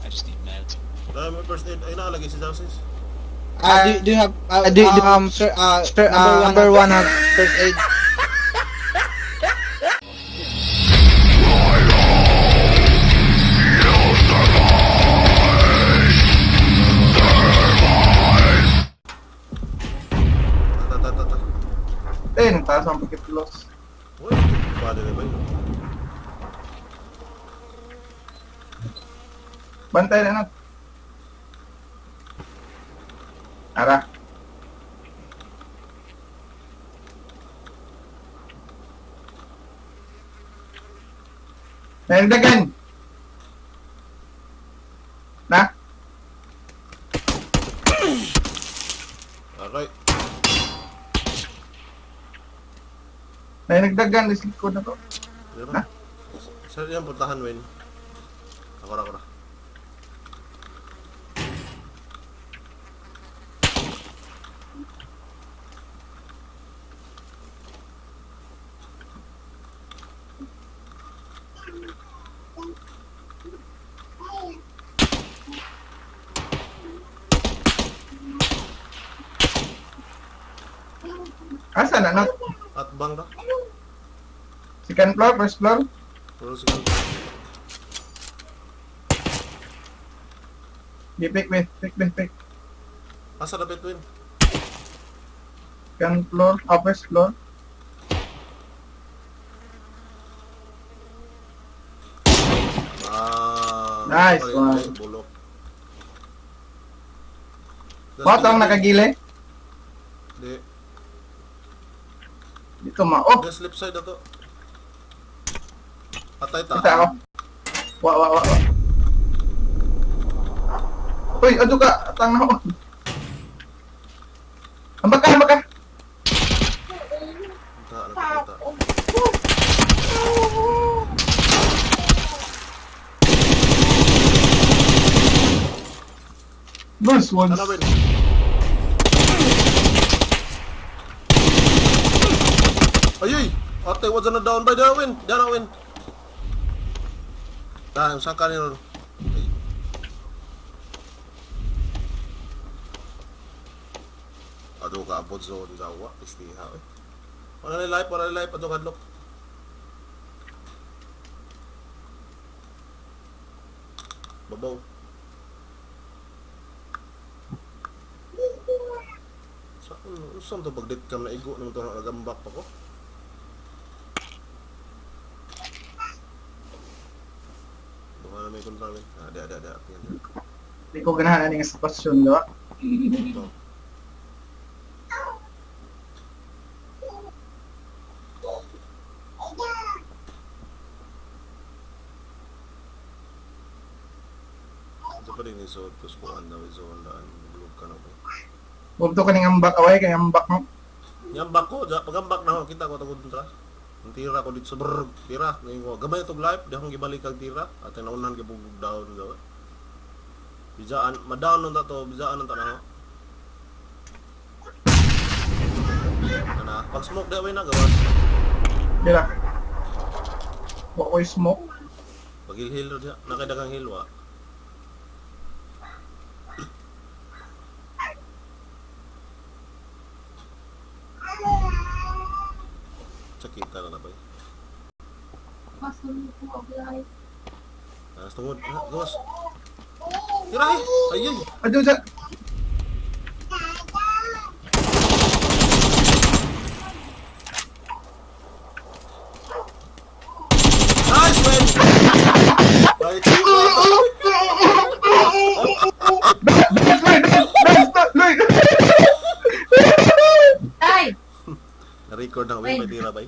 I just need meds. Dahil may first aid, ay nalagay si Jausis. Do you have number one have first aid? Nagtaas ang paket loss. Uy, pwede na ba yun? Bantay na nat. Ara. Nagdagan. Na? Okay. Nagdagan, lislik ko na to. Ha? Saan yan puntahan, Wayne? Akora. Asa na nat? At bang na? Second floor, first floor? Puro sigal. Pick. Asa na between? Second floor, first floor. Nice one. Bulok. Ba't ang nakagili? Di. Dito oh! The slip side na to. Patay ta. Kita ako. Wa. Uy, ado ka. Atang na ako. Hambak ka. Kita. Nice one. Ano, Wayne? Ayuy! Ate, what's na down by the wind? Diyan na, Wayne. Dahil, saan ka nyo? Aduh ka, abot zone dawa. Istiha, eh. Wala na life. Aduh kadlok. Babaw. Saan to pag-dit kam na igo nung ito nagambak pa ko? Baka na may kontramin. Ada. Hindi ko ganahan ng sitwasyon, diba? Ito. Ito pa rin isod ko sa na may zone daan. Bulog ka na ko. Huwag to kaning ambak away, kaya ambak mo. Yambak ko, pag-ambak na ako, kita ko tagod kontra. Ang tira ko dito sa brrrr, tira. Ngayon ko, gamay itong life, di akong gibalik ang tira. At ang naunahan kibugog down daw. Bijaan, ma-down nung tato, bijaan nung tanaho. Pag smoke daway na, gawas. Dila. Huwag ko smoke. Pag hil-hil diya, nakaidagang hilwa. Sakita na ba? Tungod. Gawas. Tirahi! Ayun! Aduh, sa... Nice, man! Right. Na-record ng may tira ba?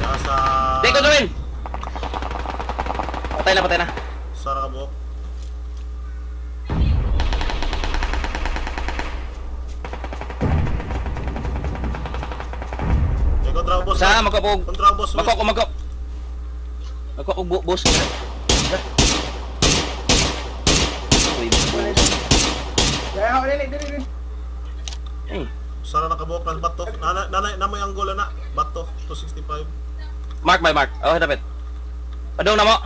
Nasa... Take ko gawin! Patay na. Sara ka buhok. Kontrabos. Sa magkapog. Kontrabos. Magkok. Magkok boss. Kaya ako dili. Sara nakabuhok ng bato. Nanay na mo yung anggol na. Bato 265. Mark by mark. Oh, dapat. Padong na mo.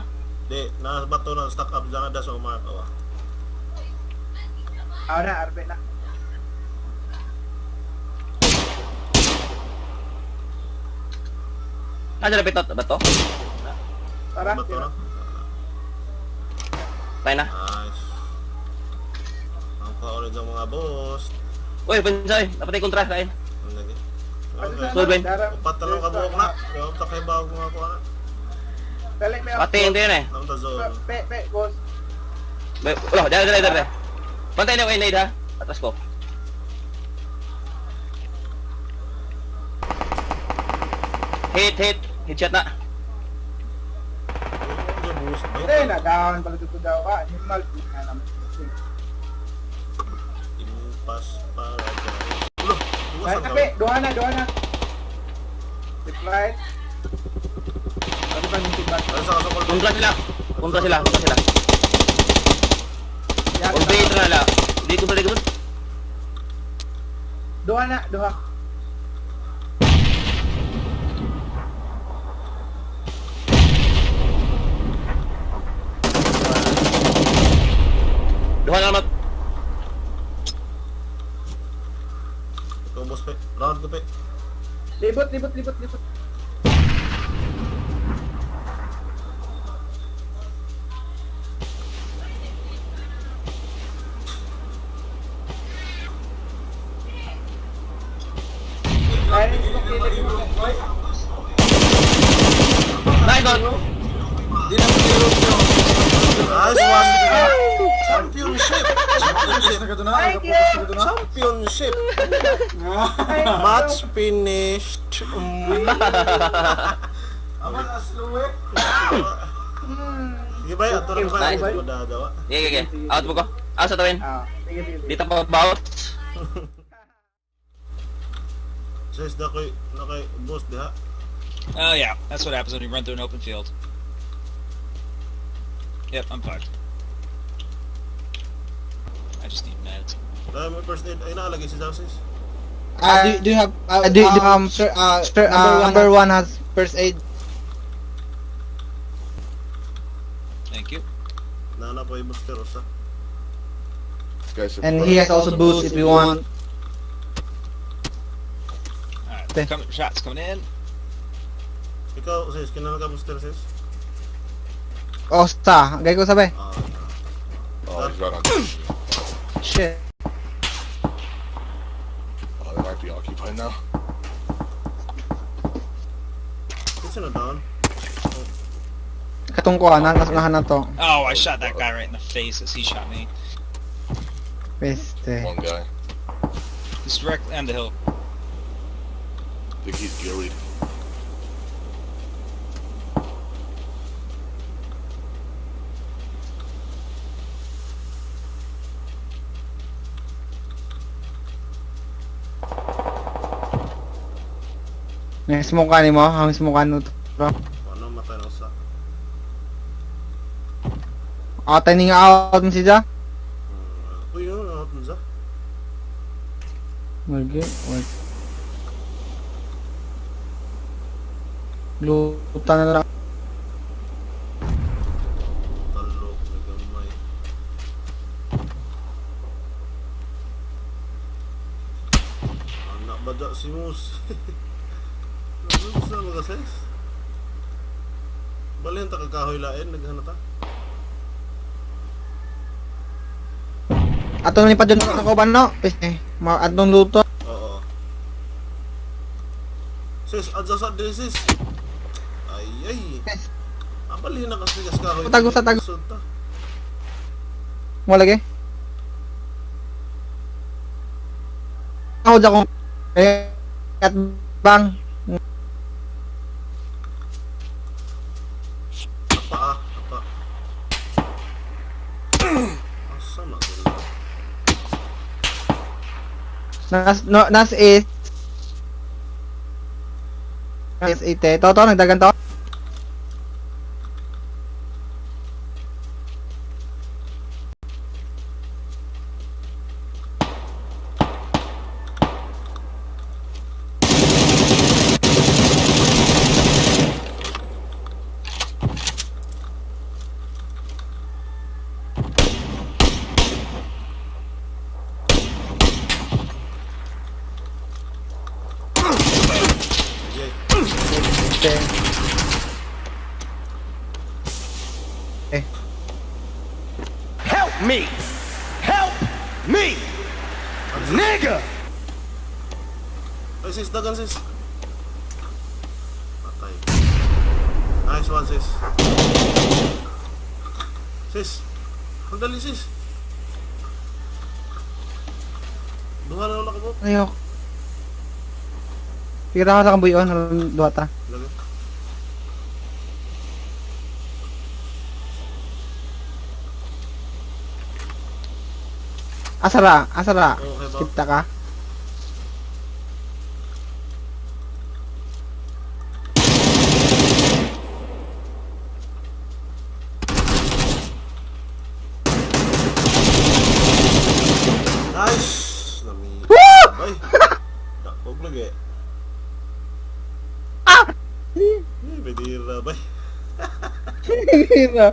Di, na bato na stack up dyan ada sa umarap awa. Na, arbe na. Ano na pitot ba to? Tara, Bato na. Tayo na. Nice. Ang pa-orange ang mga boss. Uy, Bisaya, dapat ay kontra kain. Ang lagi. Okay. So, Ben. Upat na lang kabuok na. Kaya utak kayo bago mga kuha na. Dali, may Pati hindi yun eh. Namta zone. boss. Ulo, dali. Pantay na ko yung nade ha. Atras ko. Hit. Headshot na. Yung boost ba? Hindi na, down pala dito daw ka. Normal, na naman. Impas para dyan. Ulo, Ay, iwasan ka. kape, duha na. Deploy. Ano ba yung tibat? Ano sa kasapal? Kontra sila. Yan, Convey na lang. Dito. Duha. Duha na naman. Ikaw boss pe. Round ko pe. Libot. Ay, kilig mo. Nice one. Nice one. Championship. Thank you. Championship. Match finished. Sige ba? Ato na ba? Nice. Ito madadawa. Okay. Out mo ko. Asa tawin. Sige. Dito pa bawat. Says na kay boss diha. Oh yeah, that's what happens when you run through an open field. Yep, I'm fucked. I just need meds. Dahil may first aid ay nakalagay si Sausis. Do you have number one has first aid. Thank you. Nana po yung booster osa. And he has also boost if you want. Alright, shots coming in. Ikaw sis, kinala ka booster sis? Osta, gay ko sabay. Oh, he's right on. Shit. Oh, they might be occupied now. Kasi na down. Katong ko nasa unahan na to. Oh, I shot that guy right in the face as he shot me. Peste. One guy. He's directly on the hill. I think he's gillied. Smoke ka ni mo, ang smoke ka no to. Ano matay na usa. Taning out mo siya. Uy, yun ano mo sa? Wag. Luta na lang. Talok na gamay. Anak bada si Mus. Ano sa mga sis? Balin ta kakahoy lain naghanata. Ato ni pa dun ako ba no? Peste. Atong luto. Oo. Sis, adsa sa din sis. Ay. Ang balin na kasi kahoy. Tago. Sunta. Mo lagi. Ako dako. At bang. Apa. Asa na gula? Nas is. Nas 8. Toto nagdagan to. Okay. Eh, Help me! Help me! Nigga! Ay, sis, dagan, sis. Patay. Nice one, sis. Sis. Ang dali, sis. Duha na wala ka mo. ayok. Pira ka sa kambuyon, duha ta. Lagi. Asara, asara. Okay ba? Kita ka. Nice! Nami. Ay! Huwag lagi. Ah! Eh, bedira, bay. Pira.